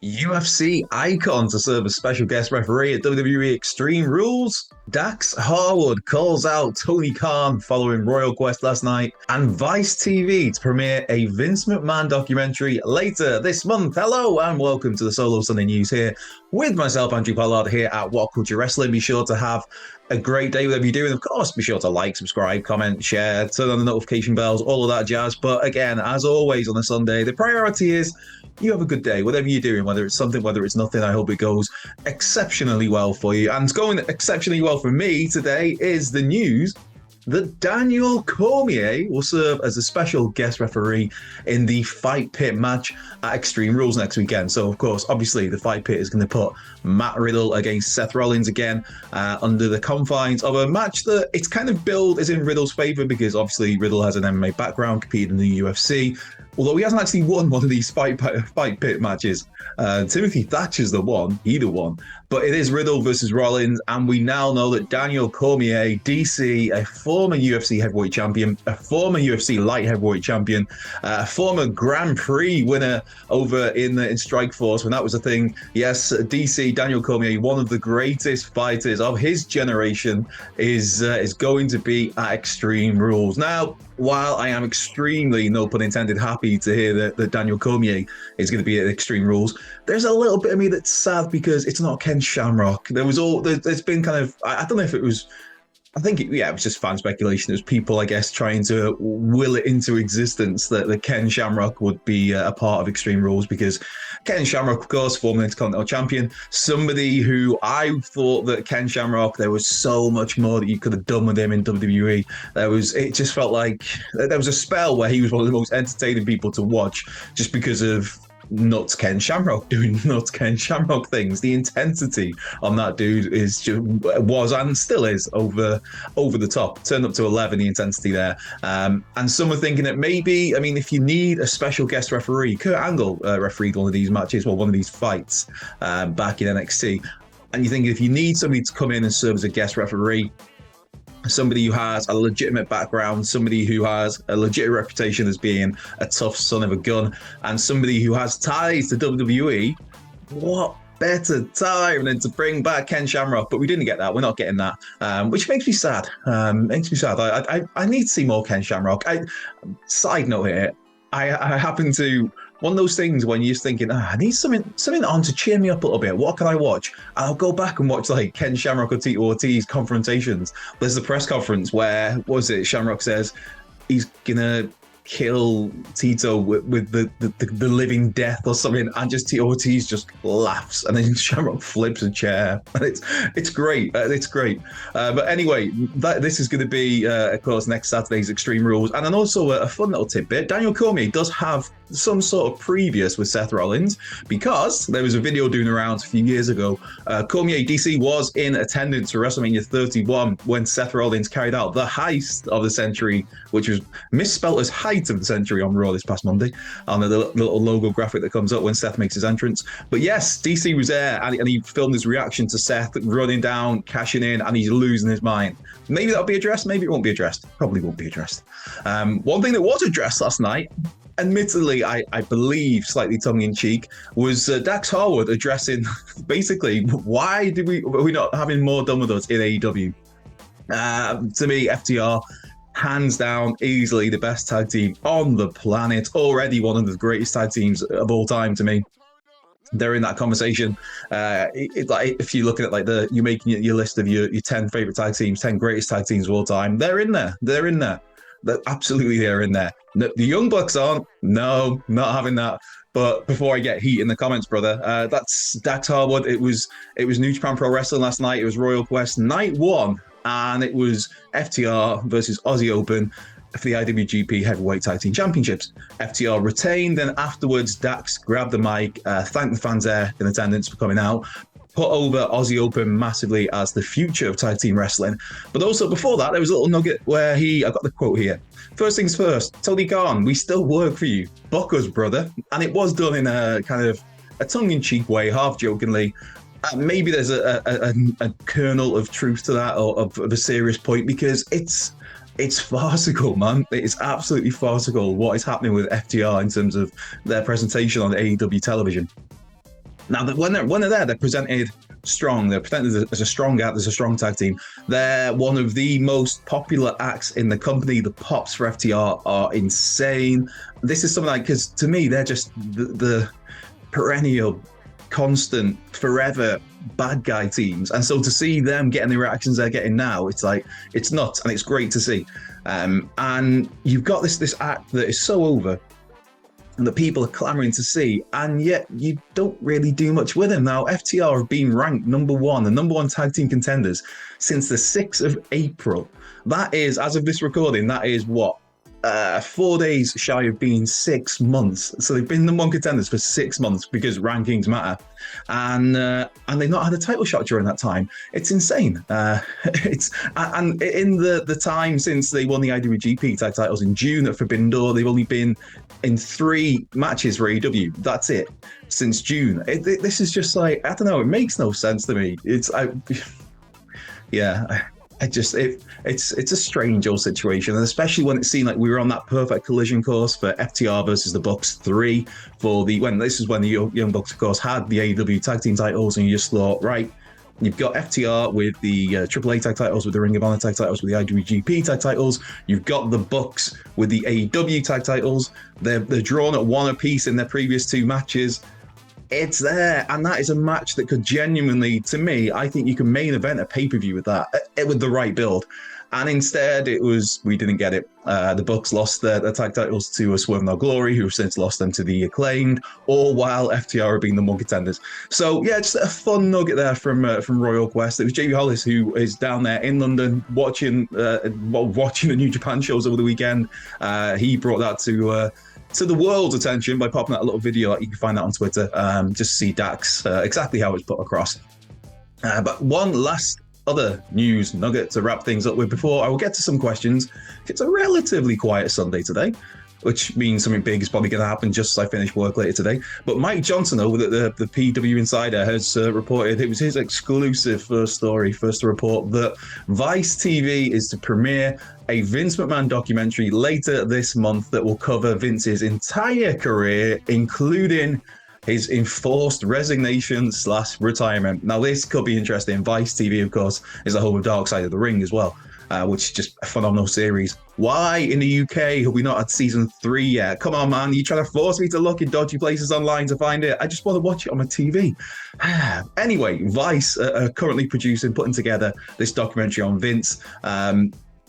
UFC icon to serve as special guest referee at WWE Extreme Rules. Dax Harwood calls out Tony Khan following Royal Quest last night, and Vice TV to premiere a Vince McMahon documentary later this month. Hello and welcome to the Solo Sunday News here with myself, Andrew Pollard, here at WhatCulture Wrestling. Be sure to have a great day, whatever you do. And of course, be sure to like, subscribe, comment, share, turn on the notification bells, all of that jazz. But again, as always on a Sunday, the priority is you have a good day, whatever you're doing, whether it's something, whether it's nothing. I hope it goes exceptionally well for you. And it's going exceptionally well for me today is the news that Daniel Cormier will serve as a special guest referee in the Fight Pit match at Extreme Rules next weekend. So, of course, obviously, the Fight Pit is going to put Matt Riddle against Seth Rollins again under the confines of a match that it's kind of billed as in Riddle's favor because obviously Riddle has an MMA background, competed in the UFC. Although he hasn't actually won one of these fight pit matches. Timothy Thatcher's the one, either one. But it is Riddle versus Rollins, and we now know that Daniel Cormier, DC, a former UFC heavyweight champion, a former UFC light heavyweight champion, a former Grand Prix winner over in Strikeforce when that was a thing. Yes, DC, Daniel Cormier, one of the greatest fighters of his generation, is going to be at Extreme Rules. Now, while I am extremely, no pun intended, happy to hear that Daniel Cormier is going to be at Extreme Rules, there's a little bit of me that's sad because it's not Ken Shamrock. There's been kind of, I don't know if it was, it was just fan speculation. It was people, I guess, trying to will it into existence that Ken Shamrock would be a part of Extreme Rules because Ken Shamrock, of course, former Intercontinental Champion, somebody who I thought that Ken Shamrock, there was so much more that you could have done with him in WWE. It just felt like there was a spell where he was one of the most entertaining people to watch just because of nuts Ken Shamrock doing nuts Ken Shamrock things. The intensity on that dude was and still is over the top. Turned up to 11, the intensity there. And some are thinking that maybe, if you need a special guest referee, Kurt Angle refereed one of these matches, one of these fights back in NXT. And you think if you need somebody to come in and serve as a guest referee, somebody who has a legitimate background, somebody who has a legit reputation as being a tough son of a gun, and somebody who has ties to WWE, what better time than to bring back Ken Shamrock? But we didn't get that. We're not getting that, which makes me sad. I need to see more Ken Shamrock. Side note here, I happen to... One of those things when you're thinking, I need something on to cheer me up a little bit. What can I watch? And I'll go back and watch like Ken Shamrock or Tito Ortiz confrontations. There's the press conference where, what was it? Shamrock says he's gonna kill Tito with the living death or something, and just Tito Ortiz just laughs, and then Shamrock flips a chair, and it's great. It's great. But anyway, this is going to be, of course, next Saturday's Extreme Rules, and then also a fun little tidbit. Daniel Cormier does have some sort of previous with Seth Rollins because there was a video doing around a few years ago. Cormier DC was in attendance for WrestleMania 31 when Seth Rollins carried out the heist of the century, which was misspelled as height of the century on Raw this past Monday, on the little logo graphic that comes up when Seth makes his entrance. But yes, DC was there and he filmed his reaction to Seth running down, cashing in, and he's losing his mind. Maybe that'll be addressed, maybe it won't be addressed. Probably won't be addressed. One thing that was addressed last night, admittedly, I believe slightly tongue-in-cheek, was Dax Harwood addressing basically why are we not having more done with us in AEW? To me, FTR, hands down, easily the best tag team on the planet. Already one of the greatest tag teams of all time to me. They're in that conversation. If you're looking at you're making your list of your 10 favorite tag teams, 10 greatest tag teams of all time, they're in there. They're absolutely they're in there. The Young Bucks aren't. No, not having that. But before I get heat in the comments, brother, that's Dax Harwood. It was New Japan Pro Wrestling last night. It was Royal Quest Night 1. And it was FTR versus Aussie Open for the IWGP Heavyweight Tag Team Championships. FTR retained, then afterwards Dax grabbed the mic, thanked the fans there in attendance for coming out, put over Aussie Open massively as the future of tag team wrestling. But also before that, there was a little nugget where I've got the quote here. First things first, Tony Khan, we still work for you. Buck us, brother. And it was done in a kind of a tongue-in-cheek way, half jokingly. Maybe there's a kernel of truth to that, or of a serious point, because it's farcical, man. It's absolutely farcical what is happening with FTR in terms of their presentation on AEW television. Now, when they're there, they're presented strong. They're presented as a strong act, as a strong tag team. They're one of the most popular acts in the company. The pops for FTR are insane. This is something like, because to me, they're just the perennial, constant, forever bad guy teams. And so to see them getting the reactions they're getting now, it's like, it's nuts, and it's great to see. And you've got this act that is so over, and that people are clamoring to see, and yet you don't really do much with him. Now, FTR have been ranked the number one tag team contenders since the 6th of April. That is, as of this recording, that is what? 4 days shy of being 6 months. So they've been number one contenders for 6 months because rankings matter, and they've not had a title shot during that time. It's insane. And in the time since they won the IWGP tag titles in June at Forbidden Door, they've only been in 3 matches for AEW. That's it since June. This is just like, I don't know. It makes no sense to me. It's a strange old situation, and especially when it seemed like we were on that perfect collision course for FTR versus the Bucks 3 when the Young Bucks, of course, had the AEW tag team titles, and you just thought, right, you've got FTR with the AAA tag titles, with the Ring of Honor tag titles, with the IWGP tag titles. You've got the Bucks with the AEW tag titles. They're drawn at 1 apiece in their previous 2 matches. It's there, and that is a match that could genuinely, to me, I think you can main event a pay-per-view with that, with the right build. And instead, we didn't get it. The Bucks lost their tag titles to Swerve No Glory, who have since lost them to the Acclaimed, all while FTR have been the one contenders. So yeah, just a fun nugget there from Royal Quest. It was JB Hollis, who is down there in London watching the New Japan shows over the weekend. He brought that to the world's attention by popping out a little video. You can find that on Twitter, just to see Dax exactly how it's put across. But one last other news nugget to wrap things up with before I will get to some questions. It's a relatively quiet Sunday today, which means something big is probably going to happen just as I finish work later today. But Mike Johnson over the PW Insider has reported, it was his exclusive first to report, that Vice TV is to premiere a Vince McMahon documentary later this month that will cover Vince's entire career, including his enforced resignation / retirement. Now, this could be interesting. Vice TV, of course, is the home of Dark Side of the Ring as well, which is just a phenomenal series. Why in the UK have we not had season 3 yet? Come on, man. You're trying to force me to look in dodgy places online to find it. I just want to watch it on my TV. Anyway, Vice are currently putting together this documentary on Vince.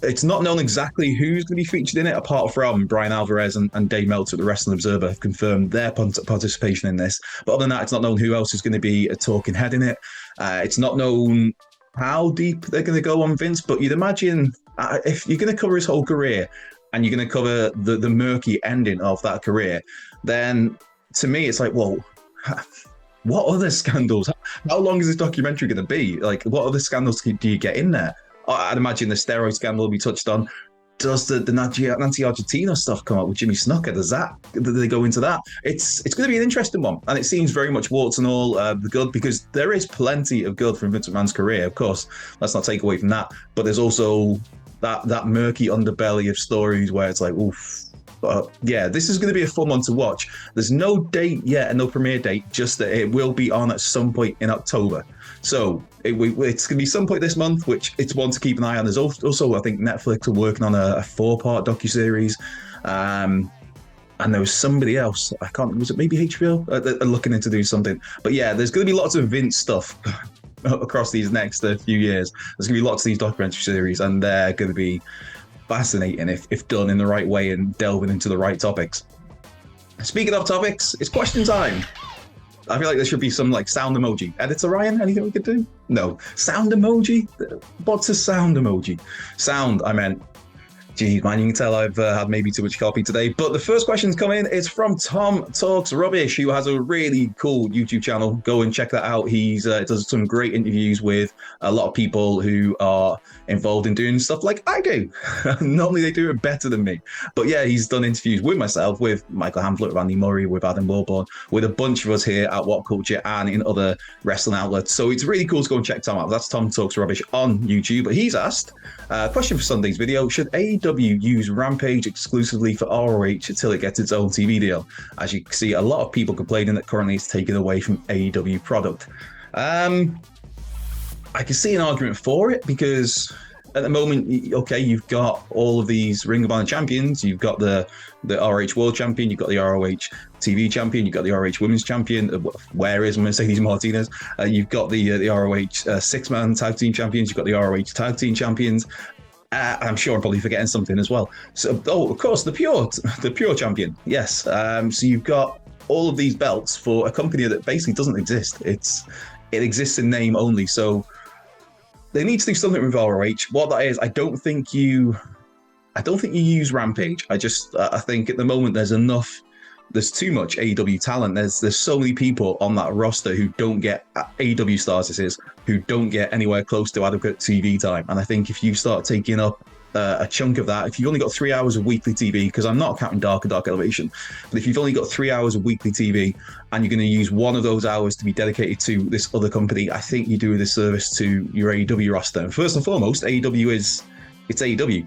It's not known exactly who's going to be featured in it, apart from Brian Alvarez and Dave Meltzer, the Wrestling Observer, have confirmed their participation in this. But other than that, it's not known who else is going to be a talking head in it. It's not known how deep they're going to go on Vince, but you'd imagine if you're going to cover his whole career and you're going to cover the murky ending of that career, then to me, it's like, well, what other scandals? How long is this documentary going to be? Like, what other scandals do you get in there? I'd imagine the steroid scandal will be touched on. Does the Nancy Argentina stuff come up with Jimmy Snuka? Do they go into that? It's going to be an interesting one, and it seems very much warts and all the good, because there is plenty of good from Vince McMahon's career. Of course, let's not take away from that, but there's also that murky underbelly of stories where it's like, oof. Yeah, this is going to be a fun one to watch. There's no date yet, and no premiere date, just that it will be on at some point in October. So it's going to be some point this month, which it's one to keep an eye on. There's also, I think, Netflix are working on a 4-part docuseries. And there was somebody else, was it maybe HBO? They're looking into doing something. But yeah, there's going to be lots of Vince stuff across these next few years. There's going to be lots of these documentary series, and they're going to be fascinating if done in the right way and delving into the right topics. Speaking of topics, it's question time. I feel like there should be some like sound emoji. Editor Ryan, anything we could do? No. Sound emoji? What's a sound emoji? Sound, I meant. Geez, man, you can tell I've had maybe too much coffee today. But the first question's come in. It's from Tom Talks Rubbish, who has a really cool YouTube channel. Go and check that out. He's does some great interviews with a lot of people who are involved in doing stuff like I do. Normally they do it better than me. But yeah, he's done interviews with myself, with Michael Hamflett, with Andy Murray, with Adam Wilborn, with a bunch of us here at WhatCulture and in other wrestling outlets. So it's really cool to go and check Tom out. That's Tom Talks Rubbish on YouTube. But he's asked, question for Sunday's video, should AEW AEW use Rampage exclusively for ROH until it gets its own TV deal. As you can see, a lot of people complaining that currently it's taken away from AEW product. I can see an argument for it because at the moment, okay, you've got all of these Ring of Honor champions. You've got the ROH World Champion. You've got the ROH TV Champion. You've got the ROH Women's Champion. Where is Mercedes Martinez? You've got the ROH Six-Man Tag Team Champions. You've got the ROH Tag Team Champions. I'm sure I'm probably forgetting something as well. So, of course, the Pure Champion. Yes. So you've got all of these belts for a company that basically doesn't exist. It exists in name only. So they need to do something with ROH. What that is, I don't think you use Rampage. I think at the moment there's too much AEW talent. There's so many people on that roster who don't get AEW stars, who don't get anywhere close to adequate TV time. And I think if you start taking up a chunk of that, if you've only got 3 hours of weekly TV, because I'm not counting Dark Elevation, but if you've only got 3 hours of weekly TV and you're going to use one of those hours to be dedicated to this other company, I think you do a disservice to your AEW roster. And first and foremost, AEW it's AEW.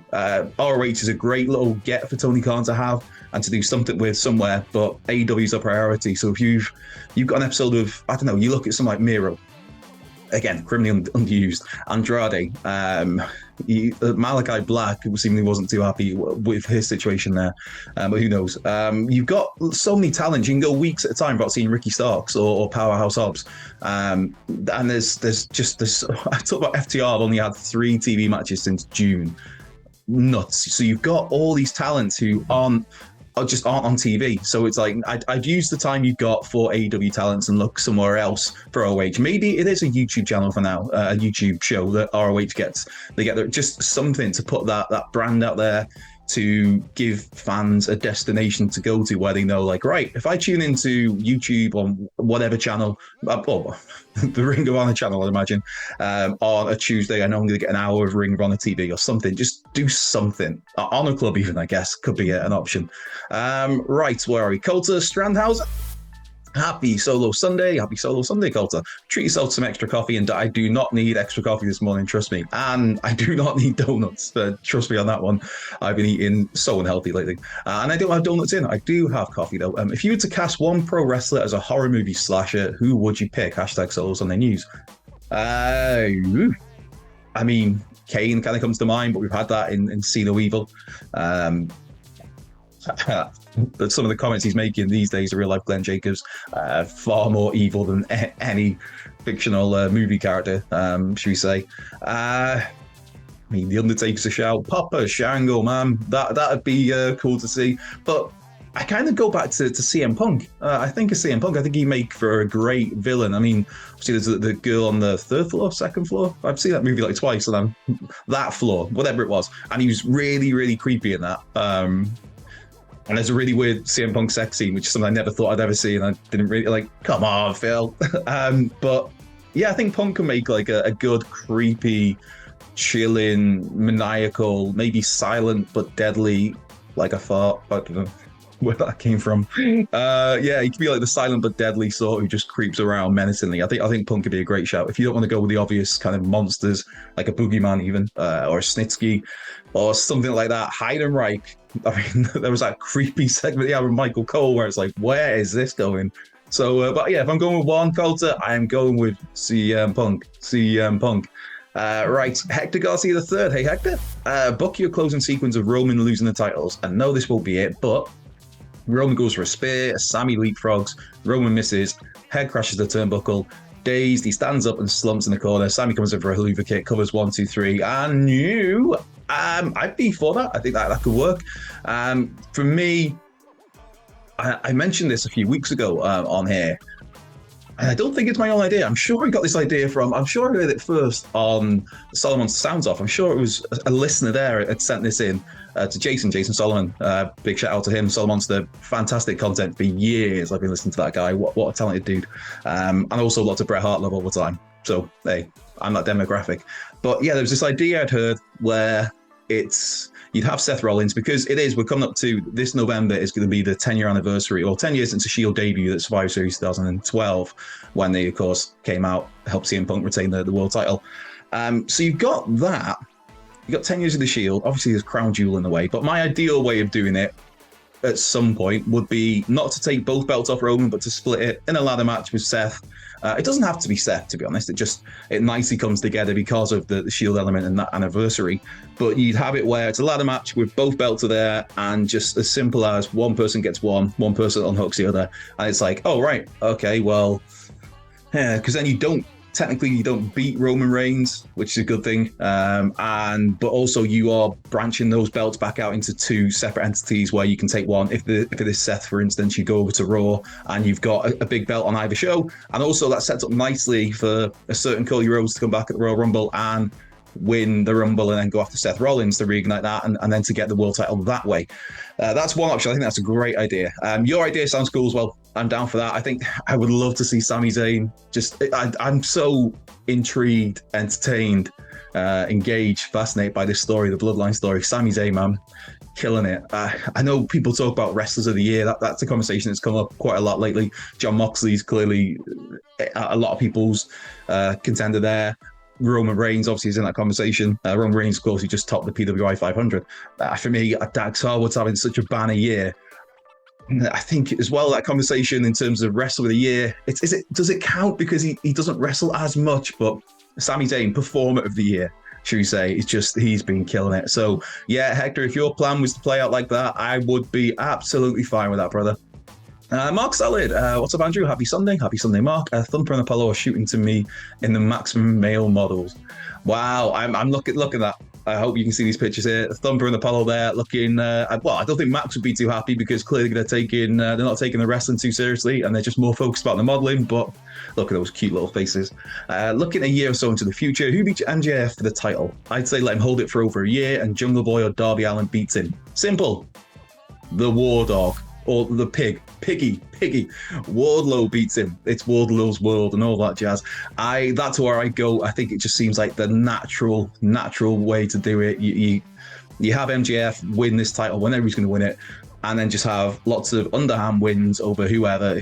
ROH is a great little get for Tony Khan to have and to do something with somewhere, but AEW is a priority. So if you've got an episode of, I don't know, you look at something like Miro, again, criminally underused, Andrade, Malachi Black, who seemingly wasn't too happy with his situation there, but who knows? You've got so many talents. You can go weeks at a time without seeing Ricky Starks or Powerhouse Hobbs. And there's I talk about FTR have only had 3 TV matches since June. Nuts. So you've got all these talents who just aren't on TV. So it's like, I'd use the time you've got for AEW talents and look somewhere else for ROH. Maybe it is a YouTube channel for now, a YouTube show that ROH gets. They get just something to put that brand out there, to give fans a destination to go to where they know, like, right, if I tune into YouTube on whatever channel, the Ring of Honor channel, I'd imagine, on a Tuesday, I know I'm going to get an hour of Ring of Honor TV or something. Just do something. Honor Club even, I guess, could be an option. Right, where are we? Coulter, Strandhauser. Happy Solo Sunday, Coulter. Treat yourself to some extra coffee, and I do not need extra coffee this morning, trust me. And I do not need donuts, trust me on that one. I've been eating so unhealthy lately. And I don't have donuts in. I do have coffee, though. If you were to cast one pro wrestler as a horror movie slasher, who would you pick? Hashtag Solo Sunday News. I mean, Kane kind of comes to mind, but we've had that in See No Evil. But some of the comments he's making these days are real life Glenn Jacobs, far more evil than any fictional movie character, should we say. I mean, The Undertaker's a shout. Papa Shango, man, that'd be cool to see. But I kind of go back to CM Punk. I think of CM Punk, I think he'd make for a great villain. I mean, see, there's the girl on the 3rd floor, 2nd floor. I've seen that movie like twice, and I'm that floor, whatever it was. And he was really, really creepy in that. And there's a really weird CM Punk sex scene, which is something I never thought I'd ever see, and I didn't really like. Come on, Phil. But yeah, I think Punk can make like a good, creepy, chilling, maniacal, maybe silent but deadly, like a fart. I don't know where that came from. Yeah, he could be like the silent but deadly sort who just creeps around menacingly. I think Punk could be a great shout. If you don't want to go with the obvious kind of monsters, like a Boogeyman even, or a Snitsky, or something like that, Heidenreich. I mean, there was that creepy segment with Michael Cole where it's like, where is this going? So, but yeah, if I'm going with one, Coulter, I am going with CM Punk. Right, Hector Garcia III. Hey, Hector. Book your closing sequence of Roman losing the titles. And no, this won't be it, but Roman goes for a spear, Sammy leapfrogs, Roman misses, head crashes the turnbuckle, dazed, he stands up and slumps in the corner. Sammy comes in for a haluva kick, covers 1, 2, 3, and you. I'd be for that. I think that could work. For me, I mentioned this a few weeks ago on here, and I don't think it's my own idea. I'm sure I got this idea I'm sure I heard it first on Solomon's Sounds Off. I'm sure it was a listener there had sent this in to Jason Solomon. Big shout out to him. Solomon's the fantastic content for years. I've been listening to that guy. What a talented dude. And also lots of Bret Hart love all the time. So, hey, I'm that demographic. But yeah, there was this idea I'd heard where you'd have Seth Rollins, because we're coming up to this November is going to be the 10-year anniversary, or 10 years since the Shield debut at Survivor Series 2012, when they, of course, came out, helped CM Punk retain the world title. So you've got that, You got 10 years of the Shield. Obviously, there's Crown Jewel in the way, but my ideal way of doing it at some point would be not to take both belts off Roman, but to split it in a ladder match with Seth. It doesn't have to be Seth, to be honest. It nicely comes together because of the Shield element and that anniversary. But you'd have it where it's a ladder match with both belts are there, and just as simple as one person gets one person unhooks the other, and it's like, oh right, okay, well, yeah, because then you don't beat Roman Reigns, which is a good thing. But also you are branching those belts back out into two separate entities where you can take one. If it is Seth, for instance, you go over to Raw and you've got a big belt on either show. And also that sets up nicely for a certain Cody Rhodes to come back at the Royal Rumble and win the Rumble and then go after Seth Rollins to reignite that and then to get the world title that way. That's one option. I think that's a great idea. Your idea sounds cool as well. I'm down for that. I think I would love to see Sami Zayn. I'm so intrigued, entertained, engaged, fascinated by this story, the Bloodline story. Sami Zayn, man, killing it. I know people talk about wrestlers of the year. That's a conversation that's come up quite a lot lately. Jon Moxley's clearly a lot of people's contender there. Roman Reigns obviously is in that conversation. Roman Reigns, of course, he just topped the PWI 500. For me, Dax Harwood's having such a banner year. I think as well that conversation in terms of wrestler of the year, does it count because he doesn't wrestle as much? But Sami Zayn, performer of the year, should we say? He's been killing it. So yeah, Hector, if your plan was to play out like that, I would be absolutely fine with that, brother. Mark Solid, what's up, Andrew? Happy Sunday, Mark. Thumper and Apollo are shooting to me in the maximum male models. Wow, I'm looking at that. I hope you can see these pictures here. Thumper and Apollo there looking. Well, I don't think Max would be too happy because clearly they're not taking the wrestling too seriously and they're just more focused about the modeling. But look at those cute little faces. Looking a year or so into the future, who beats MJF for the title? I'd say let him hold it for over a year and Jungle Boy or Darby Allin beats him. Simple. The War Dog. Or the Piggy. Wardlow beats him. It's Wardlow's world and all that jazz. That's where I go. I think it just seems like the natural way to do it. You have MJF win this title whenever he's going to win it, and then just have lots of underhand wins over whoever,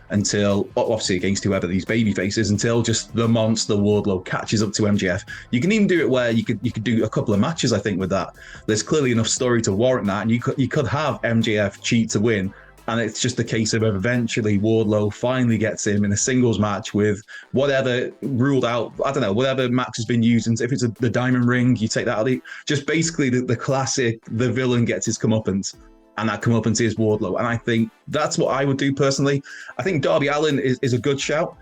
until, obviously against whoever these baby faces, until just the monster Wardlow catches up to MJF. You can even do it where you could do a couple of matches, I think, with that. There's clearly enough story to warrant that, and you could have MJF cheat to win, and it's just a case of eventually Wardlow finally gets him in a singles match with whatever ruled out, I don't know, whatever Max has been using. If it's the diamond ring, you take that out. Just basically the classic, the villain gets his comeuppance, and that comeuppance is Wardlow. And I think that's what I would do personally. I think Darby Allin is a good shout.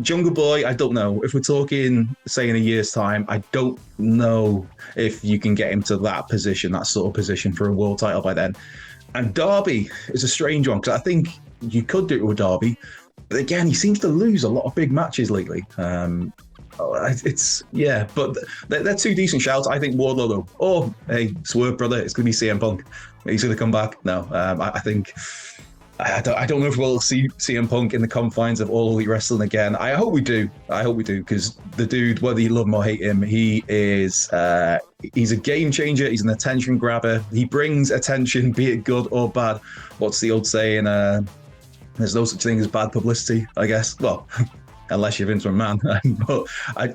Jungle Boy, I don't know. If we're talking, say, in a year's time, I don't know if you can get him to that position, that sort of position for a world title by then. And Darby is a strange one because I think you could do it with Darby, but again, he seems to lose a lot of big matches lately. But they're two decent shouts. I think Wardlow though. Oh, hey, swerve, brother, it's going to be CM Punk. He's going to come back. No, I think. I don't know if we'll see CM Punk in the confines of All Elite Wrestling again. I hope we do because the dude, whether you love him or hate him, he's a game changer. He's an attention grabber. He brings attention, be it good or bad. What's the old saying? There's no such thing as bad publicity, I guess. Well, unless you're Vince McMahon. But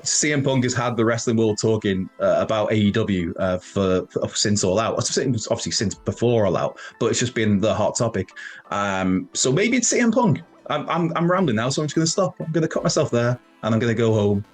CM Punk has had the wrestling world talking about AEW for since All Out. Obviously since before All Out, but it's just been the hot topic. So maybe it's CM Punk. I'm rambling now, so I'm just going to stop. I'm going to cut myself there, and I'm going to go home.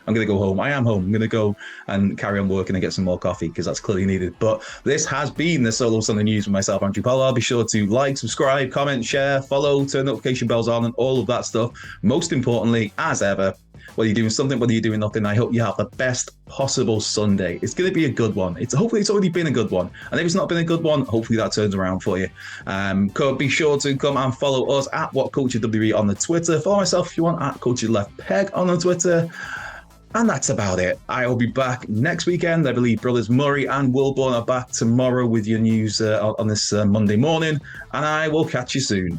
I am home. I'm going to go and carry on working and get some more coffee because that's clearly needed. But this has been the Solo Sunday News with myself, Andrew Pollard. Be sure to like, subscribe, comment, share, follow, turn notification bells on, and all of that stuff. Most importantly, as ever, whether you're doing something, whether you're doing nothing, I hope you have the best possible Sunday. It's going to be a good one. Hopefully it's already been a good one. And if it's not been a good one, hopefully that turns around for you. Be sure to come and follow us at WhatCulture WWE on the Twitter. Follow myself if you want at Culture Left Peg on the Twitter. And that's about it. I will be back next weekend. I believe Brothers Murray and Wilborn are back tomorrow with your news on this Monday morning. And I will catch you soon.